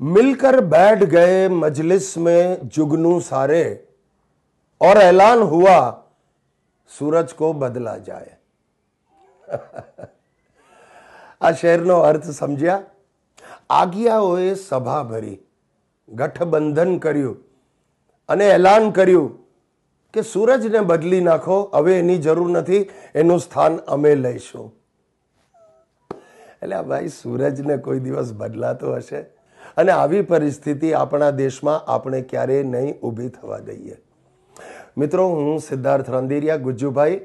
मिलकर बैठ गए मजलिस में जुगनू सारे और ऐलान हुआ सूरज को बदला जाए। आ शेरनो अर्थ समझ्या? आज्ञाओए सभा भरी, गठबंधन कर्યું અને એલાન કર્યું કે સૂરજને બદલી નાખો, હવે એની જરૂર નથી, એનું સ્થાન અમે લઈશું. એટલે ભાઈ સૂરજને કોઈ દિવસ બદલાતો હશે? અને આવી પરિસ્થિતિ આપણા દેશમાં આપણે ક્યારેય નહીં ઊભી થવા દઈએ. મિત્રો, હું સિદ્ધાર્થ રાંદેરિયા ગુજ્જુભાઈ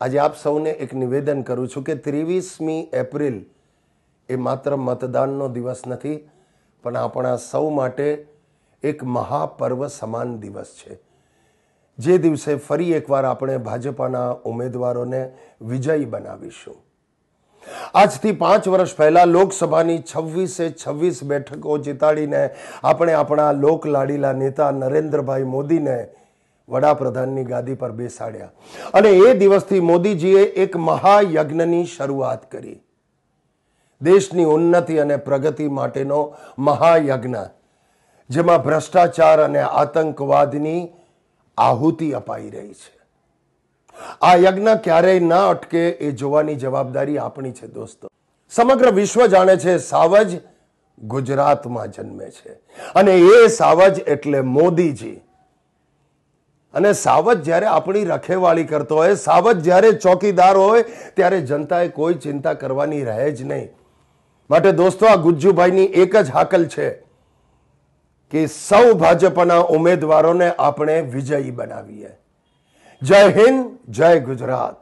આજે આપ સૌને એક નિવેદન કરું છું કે 23મી એપ્રિલ એ માત્ર મતદાનનો દિવસ નથી, પણ આપણા સૌ માટે એક મહાપર્વ સમાન દિવસ છે. જે દિવસે ફરી એકવાર આપણે ભાજપાના ઉમેદવારોને વિજયી બનાવીશું. આજથી 5 વર્ષ પહેલા લોકસભાની 26 બેઠકો જીતાડીને આપણે આપણા લોકલાડીલા નેતા નરેન્દ્રભાઈ મોદીને વડાપ્રધાનની ગાદી પર બેસાડ્યા અને એ દિવસથી મોદીજીએ એક મહાયજ્ઞની શરૂઆત કરી. દેશની ઉન્નતિ અને પ્રગતિ માટેનો મહાયજ્ઞ, જેમાં ભ્રષ્ટાચાર અને આતંકવાદની આહુતિ અપાઈ રહી છે. આ યજ્ઞ ક્યારેય ન અટકે એ જોવાની જવાબદારી આપણી છે. દોસ્તો, સમગ્ર વિશ્વ જાણે છે સાવજ ગુજરાતમાં જન્મે છે અને એ સાવજ એટલે મોદીજી. અને સાવજ જ્યારે આપણી રખેવાળી કરતો હોય, સાવજ જ્યારે ચોકીદાર હોય, ત્યારે જનતાએ કોઈ ચિંતા કરવાની રહે જ નહીં. માટે દોસ્તો, આ ગુજ્જુભાઈની એક જ હાકલ છે કે સૌ ભાજપના ઉમેદવારોને આપણે વિજયી બનાવીએ. જય હિન્દ, જય ગુજરાત.